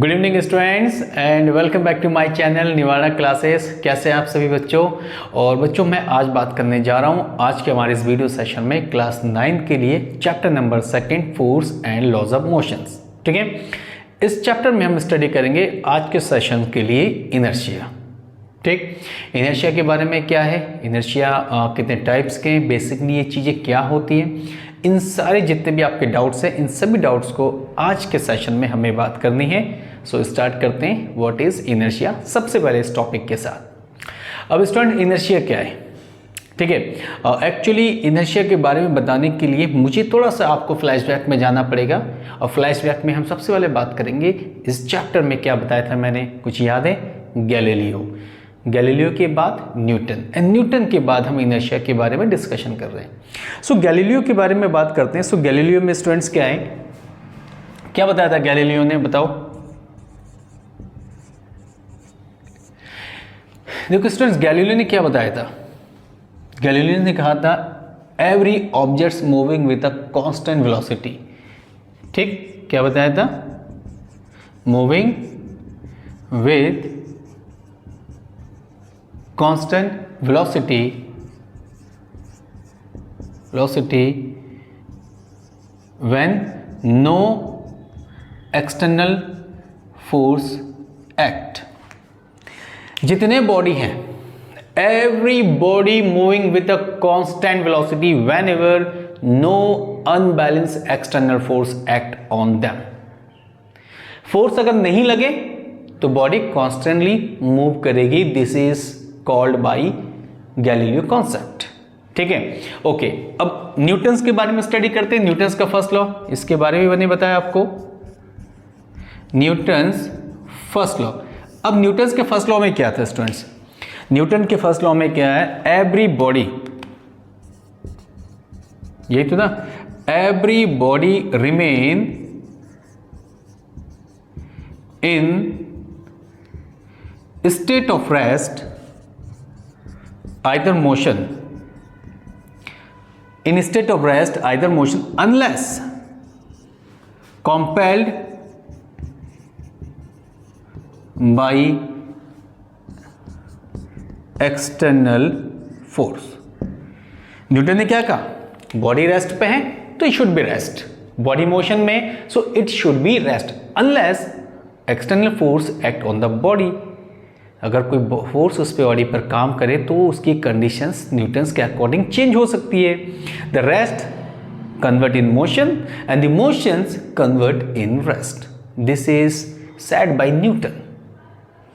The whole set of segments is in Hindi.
Good evening students and welcome back to my channel Niwada classes. कैसे हैं आप सभी बच्चों? और बच्चों मैं आज बात करने जा रहा हूं आज के हमारे इस वीडियो सेशन में क्लास 9 के लिए chapter number 2 force and laws of motions. ठीक है, इस चैप्टर में हम स्टडी करेंगे आज के सेशन के लिए इनर्शिया। ठीक, इनर्शिया के बारे में क्या है, इनर्शिया कितने टाइप्स के, बेसिकली ये चीज़ें क्या होती हैं, इन सारे जितने भी आपके डाउट्स हैं इन सभी डाउट्स को आज के सेशन में हमें बात करनी है। सो स्टार्ट करते हैं व्हाट इज इनर्शिया सबसे पहले इस टॉपिक के साथ। अब स्टूडेंट इनर्शिया क्या है? ठीक है, एक्चुअली इनर्शिया के बारे में बताने के लिए मुझे थोड़ा सा आपको फ्लैशबैक में जाना पड़ेगा और फ्लैशबैक में हम सबसे पहले बात करेंगे इस चैप्टर में क्या बताया था मैंने, कुछ याद है? गैलीलियो के बाद न्यूटन एंड न्यूटन के बाद हम इनर्शिया के बारे में डिस्कशन कर रहे हैं। सो गैलीलियो के बारे में बात करते हैं। सो गैलीलियो में स्टूडेंट्स क्या है, क्या बताया था गैलीलियो ने, बताओ। देखो स्टूडेंट्स, गैलीलियो ने क्या बताया था? गैलीलियो ने कहा था every objects moving with a constant velocity. ठीक, क्या बताया था? Moving with constant velocity when no external force act। जितने बॉडी हैं, every body moving with a constant velocity whenever no unbalanced external force act on them। Force अगर नहीं लगे तो बॉडी कॉन्स्टेंटली मूव करेगी। This is called by Galileo concept. ठीक है, ओके। अब न्यूटन्स के बारे में स्टडी करते हैं। न्यूटन्स का फर्स्ट लॉ, इसके बारे में मैंने बताया आपको, न्यूटन्स फर्स्ट लॉ। अब न्यूटन्स के फर्स्ट लॉ में क्या था स्टूडेंट्स? न्यूटन के फर्स्ट लॉ में क्या है? एवरी बॉडी, यही तो ना, every body remain in state of rest either motion, in state of rest either motion unless compelled by external force। Newton ने क्या कहा? बॉडी रेस्ट पे है तो it should be rest, body motion में so it should be rest unless external force act on the body. अगर कोई फोर्स उस पे बॉडी पर काम करे तो उसकी कंडीशंस न्यूटन्स के अकॉर्डिंग चेंज हो सकती है। The rest convert in motion and the motions convert in rest. This is said bye Newton.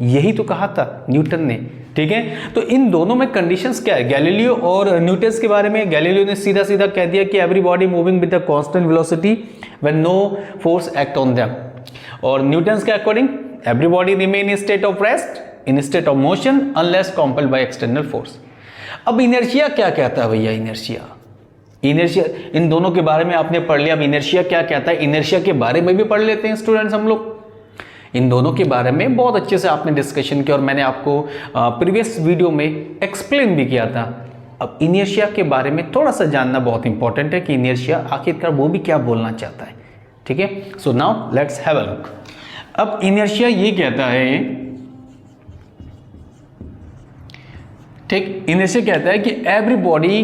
यही तो कहा था न्यूटन ने। ठीक है, तो इन दोनों में कंडीशंस क्या है? गैलीलियो और न्यूटन्स के बारे में गैलीलियो ने सीधा सीधा कह दिया कि every body moving with a constant velocity when no force act on them, और न्यूटन्स के according every body remain in state of rest in state of motion unless compelled by external force. अब इनर्शिया क्या कहता है भैया? इनर्शिया इन दोनों के बारे में आपने पढ़ लिया। अब इनर्शिया क्या कहता है, इनर्शिया के बारे में भी पढ़ लेते हैं स्टूडेंट्स हम लोग। इन दोनों के बारे में बहुत अच्छे से आपने डिस्कशन किया और मैंने आपको प्रीवियस वीडियो में एक्सप्लेन भी किया था। अब इनर्शिया के बारे में थोड़ा सा जानना बहुत इंपॉर्टेंट है कि इनर्शिया आखिरकार वो भी क्या बोलना चाहता है। ठीक है, so now let's have a look. अब इनर्शिया ये कहता है, ठीक, इनर्शिया कहता है कि एवरी बॉडी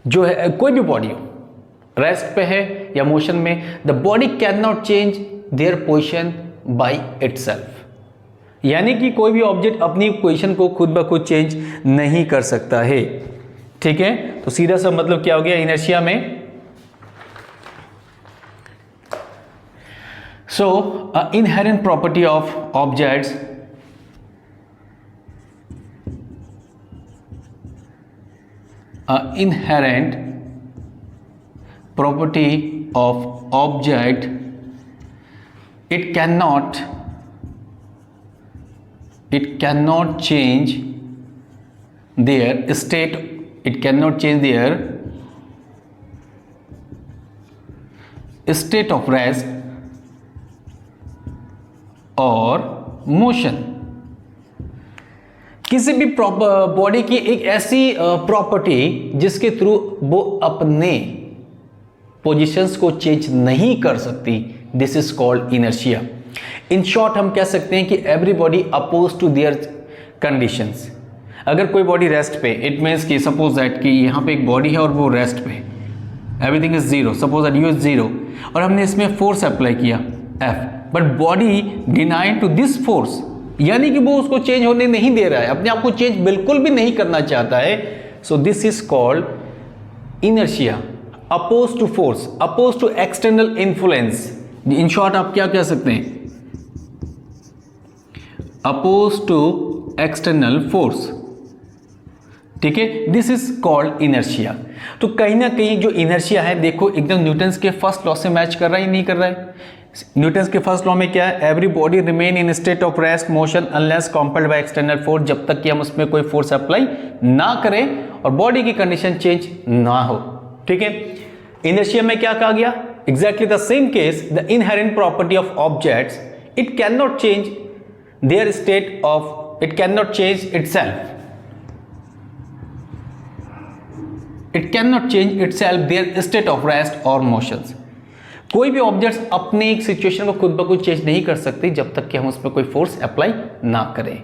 जो है, कोई भी बॉडी हो, रेस्ट पे है या मोशन में, the body can not change their position by itself. यानी कि कोई भी ऑब्जेक्ट अपनी पोजीशन को खुद ब खुद चेंज नहीं कर सकता है। ठीक है, तो सीधा सा मतलब क्या हो गया इनर्शिया में? So inherent property of objects inherent property of object, it cannot change their state, it cannot change their state of rest or motion। किसी भी बॉडी की एक ऐसी प्रॉपर्टी जिसके थ्रू वो अपने पोजीशंस को चेंज नहीं कर सकती, this is called inertia. In short हम कह सकते हैं कि every body oppose to their conditions. अगर कोई बॉडी रेस्ट पे, इट मीन्स कि सपोज दैट कि यहाँ पे एक बॉडी है और वो रेस्ट पे, everything is zero, suppose that U is zero, और हमने इसमें फोर्स अप्लाई किया F, but body denied to this force, यानी कि वो उसको चेंज होने नहीं दे रहा है, अपने आप को चेंज बिल्कुल भी नहीं करना चाहता है। So this is called inertia, oppose to force, oppose to external influence. In short आप क्या कह सकते हैं, अपोज टू एक्सटर्नल फोर्स, ठीक है, दिस इज कॉल्ड इनर्शिया। तो कहीं ना कहीं जो इनर्शिया है, देखो एकदम न्यूटन्स के फर्स्ट लॉ से मैच कर रहा है, नहीं कर रहा है। न्यूटन्स के फर्स्ट लॉ में क्या है, every body remain in state of rest motion unless compelled bye external force, जब तक कि हम उसमें कोई फोर्स अप्लाई ना करें और बॉडी की कंडीशन चेंज ना हो, ठीक है। इनर्शिया में क्या कहा गया, exactly the same case, the inherent property of objects, it can not change their state of, it can not change itself, it can not change itself there state of rest और मोशंस। कोई भी ऑब्जेक्ट्स अपने एक सिचुएशन को खुद ब खुद चेंज नहीं कर सकती जब तक कि हम उसमें कोई फोर्स अप्लाई ना करें।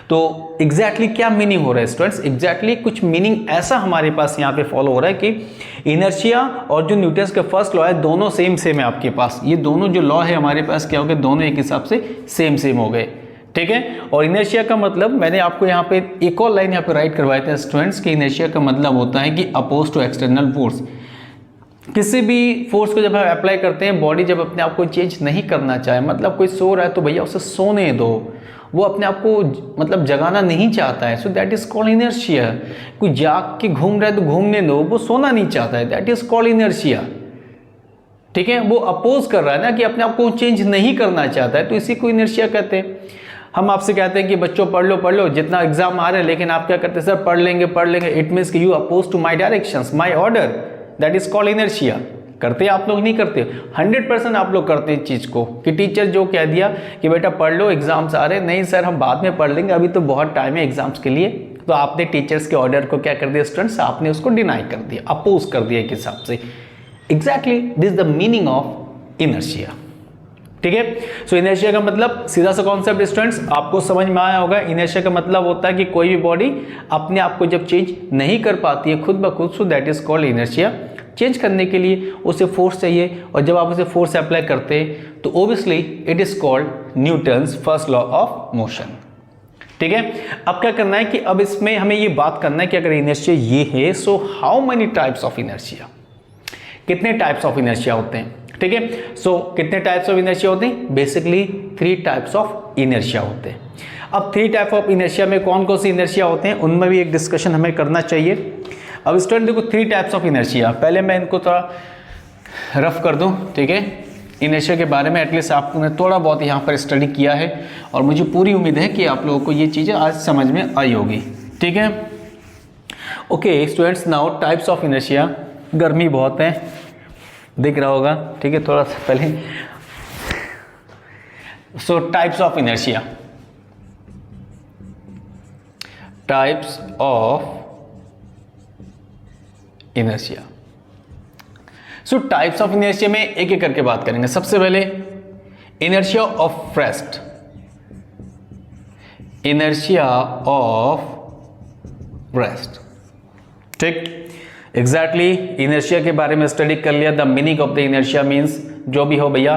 तो एग्जैक्टली क्या मीनिंग हो रहा है स्टूडेंट्स, एग्जैक्टली कुछ मीनिंग ऐसा हमारे पास यहाँ पे फॉलो हो रहा है कि इनर्शिया और जो न्यूटन्स का फर्स्ट लॉ है दोनों सेम है आपके पास, ये दोनों जो लॉ है हमारे पास क्या हो गए, दोनों एक हिसाब से सेम हो गए, ठीक है। और इनर्शिया का मतलब मैंने आपको यहाँ पे एक और लाइन यहाँ पे राइट करवाए थे स्टूडेंट्स कि इनर्शिया का मतलब होता है कि अपोज टू एक्सटर्नल फोर्स। किसी भी फोर्स को जब हम अप्लाई करते हैं, बॉडी जब अपने आप को चेंज नहीं करना चाहे, मतलब कोई सो रहा है तो भैया उसे सोने दो, वो अपने आप को मतलब जगाना नहीं चाहता है, so that is called inertia. कोई जाग के घूम रहा है तो घूमने दो, वो सोना नहीं चाहता है, दैट इज कॉल्ड इनर्शिया, ठीक है। वो अपोज कर रहा है ना कि अपने आप को चेंज नहीं करना चाहता है, तो इसी को इनर्शिया कहते हैं। हम आपसे कहते हैं कि बच्चों पढ़ लो जितना एग्जाम आ रहा है, लेकिन आप क्या करते हैं, सर पढ़ लेंगे, इट मीन्स कि you oppose to my directions, my order, that is called inertia. करते हैं आप लोग, नहीं करते? 100% आप लोग करते हैं इस चीज़ को कि टीचर जो कह दिया कि बेटा पढ़ लो, एग्जाम्स आ रहे, नहीं सर हम बाद में पढ़ लेंगे, अभी तो बहुत टाइम है एग्जाम्स के लिए, तो आपने टीचर्स के ऑर्डर को क्या कर दिया स्टूडेंट्स, आपने उसको डिनाई कर दिया, अपोज कर दिया एक हिसाब से। Exactly this is the meaning of inertia, ठीक है। सो इनर्शिया का मतलब सीधा सा कॉन्सेप्ट स्टूडेंट्स आपको समझ में आया होगा। इनर्शिया का मतलब होता है कि कोई भी बॉडी अपने आप को जब चेंज नहीं कर पाती है खुद ब खुद, so that is called inertia. Change करने के लिए उसे फोर्स चाहिए, और जब आप उसे फोर्स अप्लाई करते हैं तो obviously it is called Newton's first law of motion, ठीक है। अब क्या करना है कि अब इसमें हमें ये बात करना है कि अगर इनर्शिया ये है, so how many types of inertia, कितने टाइप्स ऑफ इनर्शिया होते हैं, ठीक है। सो कितने टाइप्स ऑफ इनर्शिया होते हैं, बेसिकली 3 टाइप्स ऑफ इनर्शिया होते हैं। अब 3 टाइप ऑफ इनर्शिया में कौन कौन सी इनर्शिया होते हैं, उनमें भी एक डिस्कशन हमें करना चाहिए। अब स्टूडेंट देखो 3 टाइप्स ऑफ इनर्शिया, पहले मैं इनको थोड़ा रफ कर दूं, ठीक है। इनर्शिया के बारे में एटलीस्ट आपने थोड़ा बहुत यहाँ पर स्टडी किया है, और मुझे पूरी उम्मीद है कि आप लोगों को ये चीज़ें आज समझ में आई होगी, ठीक है। Okay students, now types of inertia. गर्मी बहुत है, दिख रहा होगा, ठीक है, थोड़ा सा पहले। सो types of inertia, types of inertia. So types of inertia में एक एक करके बात करेंगे। सबसे पहले inertia of rest, inertia of rest, ठीक। एग्जैक्टली इनर्शिया के बारे में स्टडी कर लिया। The meaning of the inertia means जो भी हो भैया,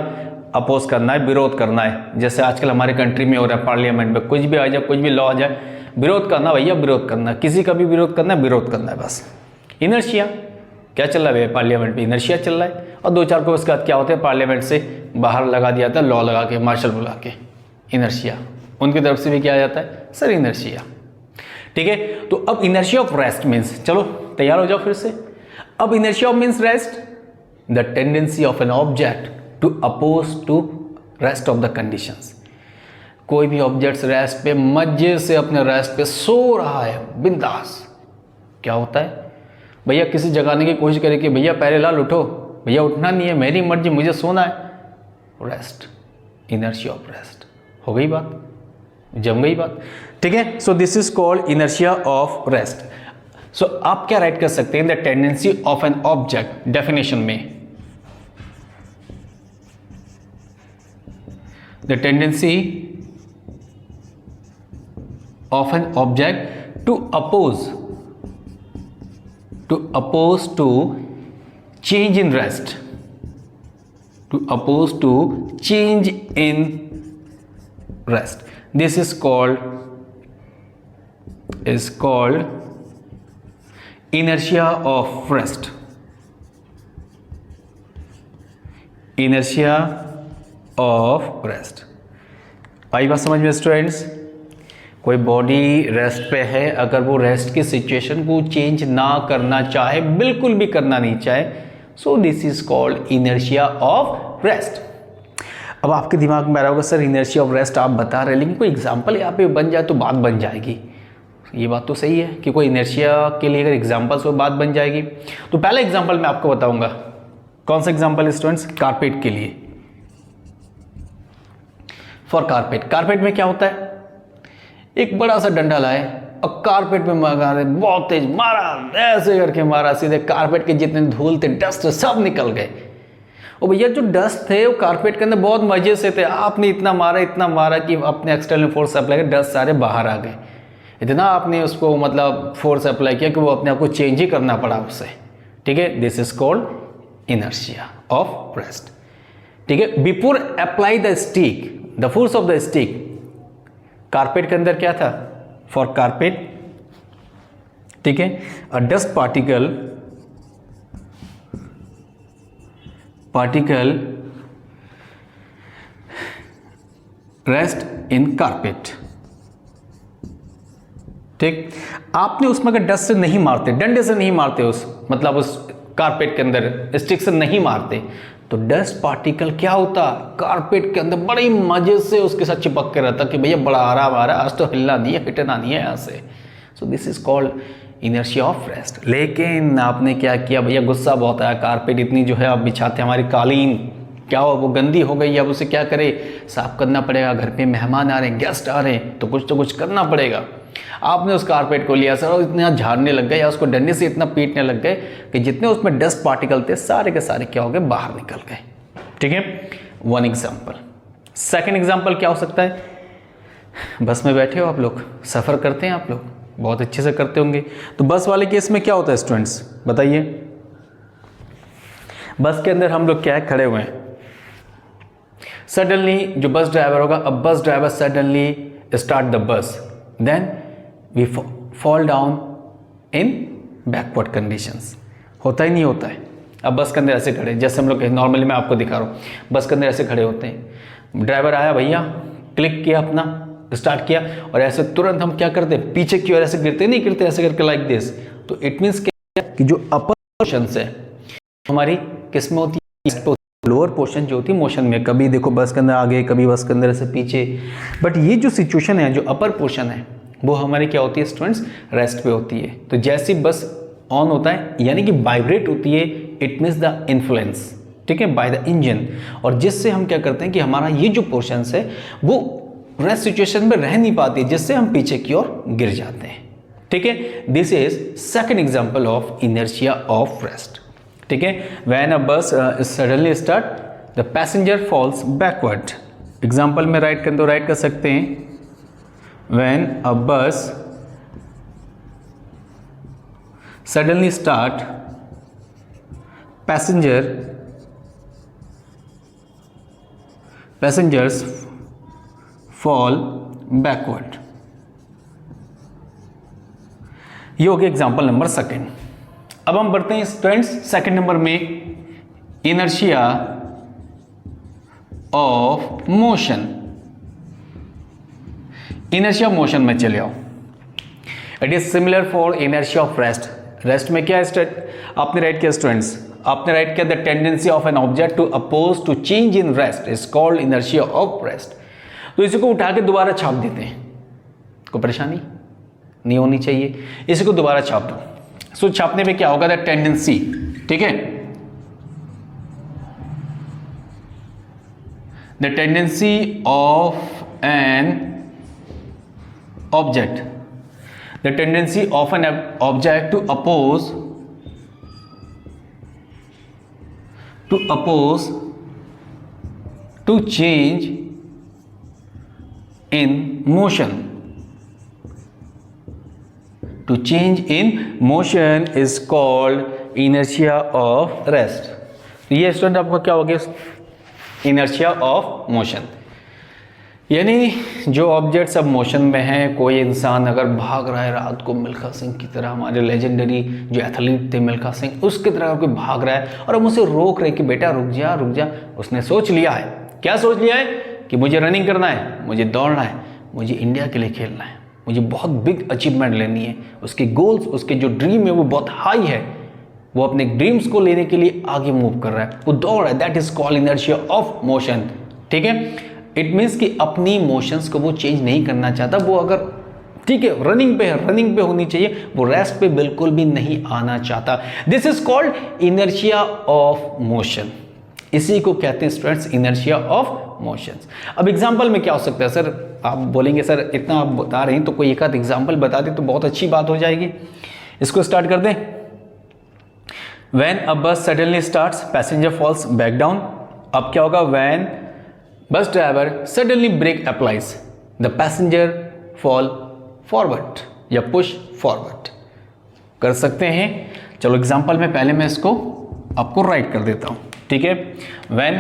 अपोज करना है, विरोध करना है। जैसे आजकल हमारे कंट्री में हो रहा है, पार्लियामेंट में कुछ भी आ जाए, कुछ भी लॉ आ जाए, विरोध करना भैया, विरोध करना, किसी का भी विरोध करना है, विरोध करना है बस। इनर्शिया क्या चल रहा है पार्लियामेंट में, इनर्शिया चल रहा है। और 2-4 को उसके बाद क्या होता है, पार्लियामेंट से बाहर लगा दिया था, लॉ लगा के, मार्शल बुला के, इनर्शिया। उनकी तरफ से भी क्या आ जाता है सर, इनर्शिया, ठीक है। तो अब इनर्शिया ऑफ रेस्ट मीन्स, चलो तैयार हो जाओ फिर से। अब inertia of means rest, the tendency of an object to oppose to rest of the conditions. कोई भी ऑब्जेक्ट रेस्ट पे मजे से अपने रेस्ट पे सो रहा है बिंदास, क्या होता है भैया, किसी जगाने की कोशिश करे कि भैया पहले लाल उठो, भैया उठना नहीं है, मेरी मर्जी, मुझे सोना है, रेस्ट, इनर्शिया ऑफ रेस्ट। हो गई बात, जम गई बात, ठीक है। So this is called inertia of rest. सो आप क्या राइट कर सकते हैं, the tendency of an object, definition में the tendency of an object to oppose to change in rest, to oppose to change in rest. This is called inertia of rest. Inertia of rest. आई बात समझ में स्टूडेंट्स? कोई बॉडी रेस्ट पे है, अगर वो रेस्ट की सिचुएशन को चेंज ना करना चाहे, बिल्कुल भी करना नहीं चाहे, सो this is called inertia of rest. अब आपके दिमाग में आ रहा होगा सर इनर्शिया ऑफ रेस्ट आप बता रहे हैं, लेकिन कोई एग्जांपल यहाँ पे बन जाए तो बात बन जाएगी। ये बात तो सही है कि कोई इनर्शिया के लिए अगर एग्जांपल्स हो बात बन जाएगी। तो पहला एग्जांपल मैं आपको बताऊंगा। कौन सा एग्जांपल स्टूडेंट्स? कारपेट के लिए। फॉर कारपेट में क्या होता है, एक बड़ा सा डंडा लाए और कारपेट में मारा, बहुत तेज मारा, ऐसे करके मारा, सीधे कारपेट के जितने धूल थे, डस्ट सब निकल गए। और भैया जो डस्ट थे वो कारपेट के अंदर बहुत मजे से थे, आपने इतना मारा कि अपने एक्सटर्नल फोर्स अप्लाई कर डस्ट सारे बाहर आ गए। इतना आपने उसको मतलब फोर्स अप्लाई किया कि वो अपने आप को चेंज ही करना पड़ा उससे। ठीक है, this is called inertia of rest. ठीक है, before apply the stick, the force of the stick, carpet के अंदर क्या था? फॉर कारपेट, ठीक है, अ dust particle rest in carpet. ठीक, आपने उसमें अगर डस्ट से नहीं मारते, डंडे से नहीं मारते, उस मतलब उस कारपेट के अंदर स्टिक से नहीं मारते, तो डस्ट पार्टिकल क्या होता, कारपेट के अंदर बड़े ही मजे से उसके साथ चिपक के रहता कि भैया बड़ा आराम आ रहा है, आज तो हिलना नहीं है, हिटना नहीं है यहाँ से। सो this is called inertia of rest. लेकिन आपने क्या किया भैया, गुस्सा बहुत आया, कारपेट इतनी जो है आप बिछाते, हमारी कालीन क्या हो, वो गंदी हो गई, अब उसे क्या करे, साफ करना पड़ेगा। घर पे मेहमान आ रहे हैं, गेस्ट आ रहे हैं, तो कुछ करना पड़ेगा। आपने उस कारपेट को लिया सर और इतना झाड़ने लग गए या उसको डंडे से इतना पीटने लग गए कि जितने उसमें डस्ट पार्टिकल थे सारे के सारे क्या हो गए, बाहर निकल गए। ठीक है, वन एग्जाम्पल। सेकेंड एग्जाम्पल क्या हो सकता है? बस में बैठे हो आप लोग, सफ़र करते हैं आप लोग, बहुत अच्छे से करते होंगे। तो बस वाले केस में क्या होता है स्टूडेंट्स, बताइए? बस के अंदर हम लोग क्या है, खड़े हुए हैं, सडनली जो बस ड्राइवर होगा, अब bus driver suddenly start the bus, then we fall down in backward conditions. होता ही नहीं होता है। अब बस के अंदर ऐसे खड़े, जैसे हम लोग नॉर्मली मैं आपको दिखा रहा हूँ, बस के अंदर ऐसे खड़े होते हैं, ड्राइवर आया भैया, क्लिक किया, अपना स्टार्ट किया, और ऐसे तुरंत हम क्या करते हैं, पीछे की ओर ऐसे गिरते नहीं, गिरते ऐसे करके लाइक दिस। तो इट मीन्स कि जो अपर पोर्शन है हमारी किस में होती है, लोअर पोर्शन जो होती है मोशन में, कभी देखो बस के अंदर आगे, कभी बस के अंदर ऐसे पीछे। बट ये जो सिचुएशन है, जो अपर पोर्शन है, वो हमारी क्या होती है स्टूडेंट्स, रेस्ट पे होती है। तो जैसी बस ऑन होता है यानी कि वाइब्रेट होती है, इट मीन्स द इन्फ्लुएंस, ठीक है, बाय द इंजन, और जिससे हम क्या करते हैं कि हमारा ये जो पोर्शन है वो रेस्ट सिचुएशन में रह नहीं पाती, जिससे हम पीछे की ओर गिर जाते हैं। ठीक है, this is second example of inertia of rest. ठीक है, when a bus suddenly start, the passenger falls backward. Example में राइट कर दो, राइट कर सकते हैं, when a bus suddenly start, passengers fall backward। ये हो गया एग्जाम्पल नंबर सेकेंड। अब हम बढ़ते हैं स्टूडेंट्स सेकेंड नंबर में, inertia of motion. Inertia motion में चले आओ। It is similar for inertia of rest. Rest में क्या है, आपने राइट किया स्टूडेंट्स, आपने राइट किया the tendency of an object to oppose to change in rest is called inertia of rest. तो इसी को उठा के दोबारा छाप देते हैं, कोई परेशानी नहीं होनी चाहिए, इसी को दोबारा छाप दो। सो छापने पे क्या होगा, द टेंडेंसी, ठीक है, the tendency of an object, the tendency of an object to oppose to change in motion. To change in motion is called inertia of rest. ये स्टूडेंट आपका क्या हो गया? inertia of motion. यानी जो ऑब्जेक्ट्स अब मोशन में हैं, कोई इंसान अगर भाग रहा है रात को मिल्खा सिंह की तरह, हमारे लेजेंडरी जो एथलीट थे मिल्खा सिंह, उसकी तरह कोई भाग रहा है और हम उसे रोक रहे कि बेटा रुक जा रुक जा। उसने सोच लिया है, क्या सोच लिया है? कि मुझे रनिंग करना है, मुझे दौड़ना है, मुझे इंडिया के लिए खेलना है, मुझे बहुत बिग अचीवमेंट लेनी है। उसके गोल्स, उसके जो ड्रीम है वो बहुत हाई है, वो अपने ड्रीम्स को लेने के लिए आगे मूव कर रहा है, वो दौड़ रहा है। That is called inertia of motion. ठीक है, इट मीन्स कि अपनी इमोशंस को वो चेंज नहीं करना चाहता। वो अगर ठीक है रनिंग पे है, रनिंग पे होनी चाहिए, वो रेस्ट पे बिल्कुल भी नहीं आना चाहता। This is called inertia of motion. इसी को कहते हैं स्टूडेंट्स इनर्शिया ऑफ मोशंस। अब एग्जांपल में क्या हो सकता है? सर आप बोलेंगे सर इतना आप बता रहे हैं तो कोई एक आध एग्जांपल बता दे तो बहुत अच्छी बात हो जाएगी। इसको स्टार्ट कर दें। When a bus suddenly starts, passenger falls back down. अब क्या होगा? When bus driver suddenly brake applies, the passenger fall forward या पुश फॉरवर्ड। कर सकते हैं। चलो एग्जांपल में पहले मैं इसको आपको राइट कर देता हूं। ठीक है, when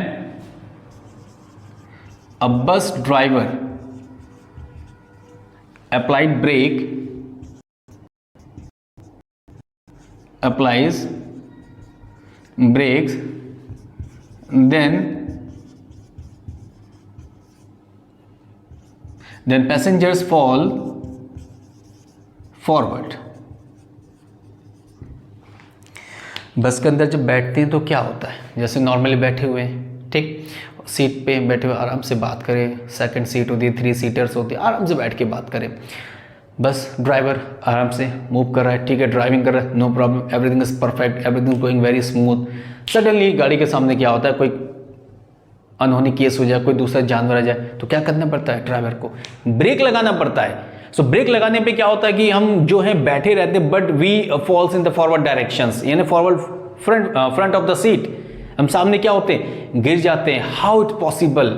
a bus driver applied brake, applies brakes, then passengers fall forward. बस के अंदर जब बैठते हैं तो क्या होता है? जैसे नॉर्मली बैठे हुए हैं, ठीक, सीट पे बैठे हुए आराम से बात करें, सेकंड सीट होती है, 3 सीटर्स होती है, आराम से बैठ के बात करें। बस ड्राइवर आराम से मूव कर रहा है, ठीक है, ड्राइविंग कर रहा है, no problem, everything is perfect, everything is going very smooth. Suddenly गाड़ी के सामने क्या होता है? कोई अनहोनी केस हो जाए, कोई दूसरा जानवर आ जाए, तो क्या करना पड़ता है? ड्राइवर को ब्रेक लगाना पड़ता है। सो ब्रेक लगाने पे क्या होता है कि हम जो है बैठे रहते हैं, but we falls in the forward directions, यानी forward front of the seat, हम सामने क्या होते हैं? गिर जाते हैं। How it possible?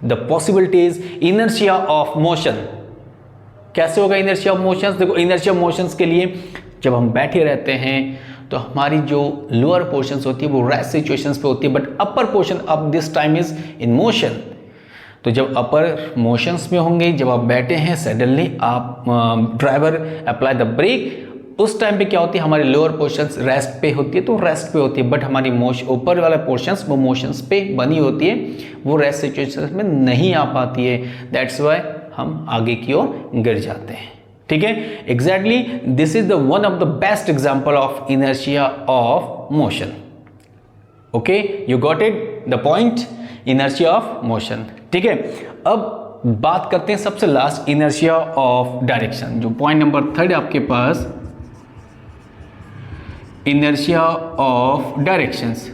The possibility is inertia of motion. कैसे होगा इनर्शिया ऑफ मोशंस? देखो, इनर्शिया ऑफ मोशंस के लिए जब हम बैठे रहते हैं तो हमारी जो लोअर पोर्शंस होती है वो रेस्ट सिचुएशंस पे होती है, बट अपर पोर्शन अब this time is in motion. तो जब अपर मोशंस में होंगे, जब आप बैठे हैं, सडनली आप ड्राइवर अप्लाई द ब्रेक, उस टाइम पे क्या होती है? हमारी लोअर पोर्शंस रेस्ट पे होती है, तो रेस्ट पे होती है, बट हमारी ऊपर वाला पोर्शंस वो मोशंस पे बनी होती है, वो रेस्ट सिचुएशंस में नहीं आ पाती है। दैट्स वाई हम आगे की ओर गिर जाते हैं। ठीक है, exactly this is the one of the best example of inertia of motion. Okay, you got it the point, inertia of motion. ठीक है, अब बात करते हैं सबसे लास्ट, इनर्शिया ऑफ डायरेक्शन, जो पॉइंट नंबर 3 आपके पास, इनर्शिया ऑफ डायरेक्शंस।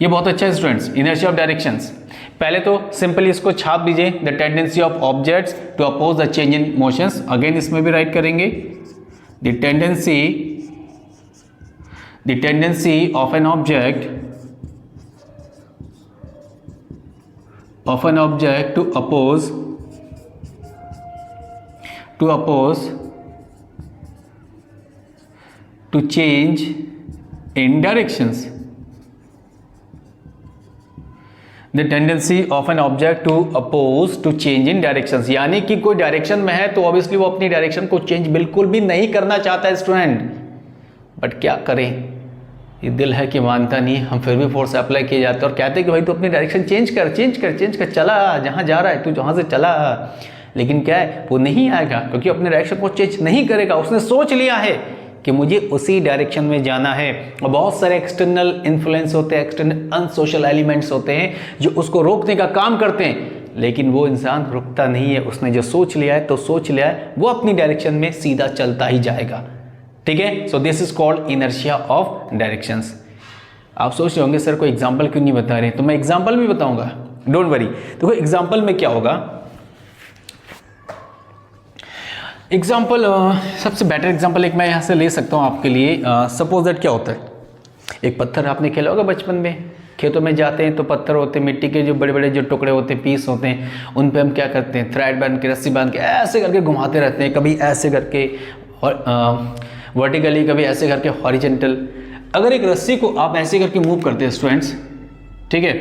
ये बहुत अच्छा है स्टूडेंट्स, इनर्शिया ऑफ डायरेक्शंस। पहले तो सिंपली इसको छाप दीजिए, the tendency of objects to oppose the change in motions. Again इसमें भी राइट करेंगे, the tendency of an object to oppose to change in directions. The tendency of an object to oppose to change in directions, यानी कि कोई डायरेक्शन में है तो ऑब्वियसली वो अपनी डायरेक्शन को चेंज बिल्कुल भी नहीं करना चाहता है स्टूडेंट, बट क्या करें, ये दिल है कि मानता नहीं, हम फिर भी फोर्स अप्लाई किए जाते हैं और कहते हैं कि भाई तू अपनी डायरेक्शन चेंज कर, चला जहाँ जा रहा है, तू जहाँ से चला। लेकिन क्या है, वो नहीं आएगा, क्योंकि अपने डायरेक्शन को चेंज नहीं करेगा। उसने सोच लिया है कि मुझे उसी डायरेक्शन में जाना है, और बहुत सारे एक्सटर्नल इन्फ्लुएंस होते हैं, एक्सटर्नल अनसोशल एलिमेंट्स होते हैं जो उसको रोकने का काम करते हैं, लेकिन वो इंसान रुकता नहीं है। उसने जो सोच लिया है तो सोच लिया है, वो अपनी डायरेक्शन में सीधा चलता ही जाएगा। ठीक है, so this is called inertia of directions. आप सोच रहे होंगे सर कोई एग्जाम्पल क्यों नहीं बता रहे, तो मैं एग्जाम्पल भी बताऊंगा, डोंट वरी। देखो एग्जाम्पल में क्या होगा, एग्जाम्पल सबसे बेटर एग्जाम्पल एक मैं यहाँ से ले सकता हूँ आपके लिए। सपोज दैट क्या होता है, एक पत्थर आपने खेला होगा बचपन में, खेतों में जाते हैं तो पत्थर होते हैं, मिट्टी के जो बड़े बड़े जो टुकड़े होते हैं, पीस होते हैं, उन पे हम क्या करते हैं, थ्रेड बांध के, रस्सी बांध के ऐसे करके घुमाते रहते हैं, कभी ऐसे करके और वर्टिकली, कभी ऐसे करके हॉरिजेंटल। अगर एक रस्सी को आप ऐसे करके मूव करते हैं स्टूडेंट्स, ठीक है,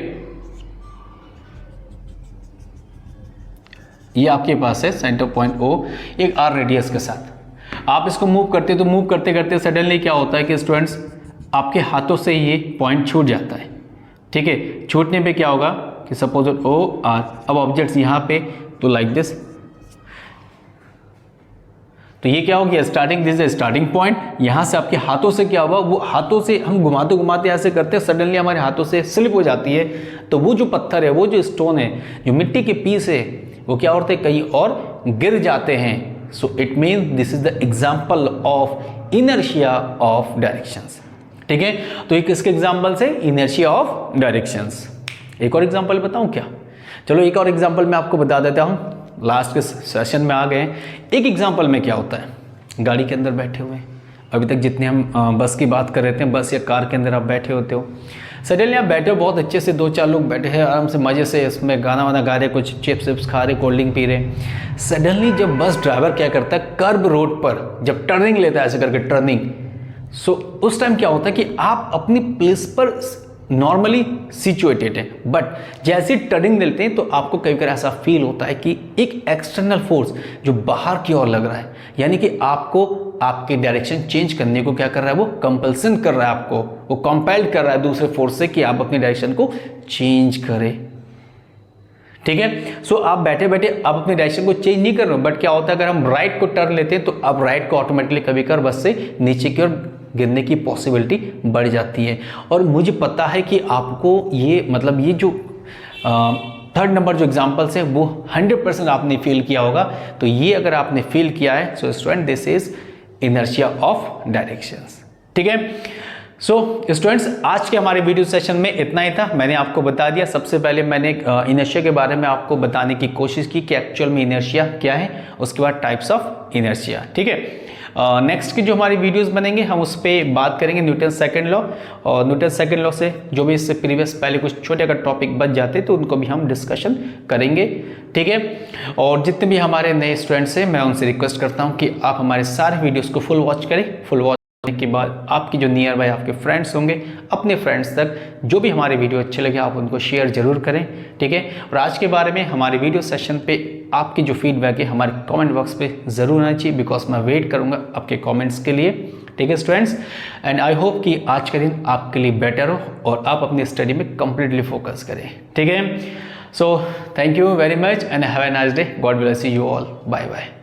ये आपके पास है सेंटर पॉइंट O एक R रेडियस के साथ, आप इसको मूव करते तो मूव करते करते सडनली क्या होता है कि स्टूडेंट्स आपके हाथों से ये पॉइंट छूट जाता है, ठीक है। छूटने पे क्या होगा कि सपोज O R, अब ऑब्जेक्ट्स यहाँ पे तो लाइक दिस, तो ये क्या हो गया starting, this is starting point. यहाँ से आपके हाथों से क्या हुआ, वो हाथों से हम घुमाते घुमाते ऐसे करते हैं, सडनली हमारे हाथों से स्लिप हो जाती है, तो वो जो पत्थर है, वो जो स्टोन है, जो मिट्टी के पीस है, वो क्या होते हैं, कहीं और गिर जाते हैं। So it means this is the example of inertia of directions, ठीक है। तो ये किसके एग्जाम्पल से, इनर्शिया ऑफ डायरेक्शंस। एक और एग्जाम्पल बताऊं क्या, चलो एक और एग्जाम्पल मैं आपको बता देता हूं, लास्ट के सेशन में आ गए। एक एग्जाम्पल में क्या होता है, गाड़ी के अंदर बैठे हुए, अभी तक जितने हम बस की बात कर रहे थे, बस या कार के अंदर आप बैठे होते हो, सडनली आप बैठे हो बहुत अच्छे से, 2-4 लोग बैठे हैं आराम से मज़े से, इसमें गाना वाना गा रहे, कुछ चिप्स विप्स खा रहे, कोल्ड ड्रिंक पी रहे। सडनली जब बस ड्राइवर क्या करता है, कर्ब रोड पर जब टर्निंग लेता है ऐसे करके टर्निंग, सो उस टाइम क्या होता है कि आप अपनी प्लेस पर नॉर्मली सिचुएटेड है, बट जैसे टर्निंग लेते हैं तो आपको कई बार ऐसा फील होता है कि एक एक्सटर्नल फोर्स जो बाहर की ओर लग रहा है, यानी कि आपको आपके डायरेक्शन चेंज करने को क्या कर रहा है, वो कंपल्सन कर रहा है, आपको वो कंपेल्ड कर रहा है दूसरे फोर्स से कि आप अपनी डायरेक्शन को चेंज करें, ठीक है। सो आप बैठे बैठे आप अपनी डायरेक्शन को चेंज नहीं कर रहे हो, बट क्या होता है अगर हम राइट को टर्न लेते हैं तो आप राइट को ऑटोमेटिकली कभी कर बस से नीचे की ओर गिरने की पॉसिबिलिटी बढ़ जाती है। और मुझे पता है कि आपको ये मतलब ये जो थर्ड नंबर जो एग्जांपल्स हैं वो 100% आपने फील किया होगा। तो ये अगर आपने फील किया है, so student this is inertia of directions, ठीक है। सो स्टूडेंट्स आज के हमारे वीडियो सेशन में इतना ही था। मैंने आपको बता दिया, सबसे पहले मैंने इनर्शिया के बारे में आपको बताने की कोशिश की कि एक्चुअल में इनर्शिया क्या है, उसके बाद टाइप्स ऑफ इनर्शिया, ठीक है। नेक्स्ट की जो हमारी वीडियोस बनेंगे हम उस पर बात करेंगे न्यूटन सेकंड लॉ, और न्यूटन सेकंड लॉ से जो भी इससे प्रीवियस पहले कुछ छोटे अगर टॉपिक बच जाते तो उनको भी हम डिस्कशन करेंगे, ठीक है। और जितने भी हमारे नए स्टूडेंट्स हैं मैं उनसे रिक्वेस्ट करता हूं कि आप हमारे सारे वीडियोस को फुल वॉच करें। फुल वॉच करने के बाद आपकी जो नियर बाय आपके फ्रेंड्स होंगे, अपने फ्रेंड्स तक जो भी हमारे वीडियो अच्छे लगे आप उनको शेयर जरूर करें, ठीक है। और आज के बारे में हमारे वीडियो सेशन पे आपकी जो फीडबैक है हमारे कमेंट बॉक्स पे ज़रूर आना चाहिए, बिकॉज मैं वेट करूंगा आपके कमेंट्स के लिए, ठीक है स्टूडेंट्स। एंड आई होप कि आज का दिन आपके लिए बेटर हो और आप अपनी स्टडी में कंप्लीटली फोकस करें, ठीक है। So thank you very much and have a nice day, God bless you all, bye bye.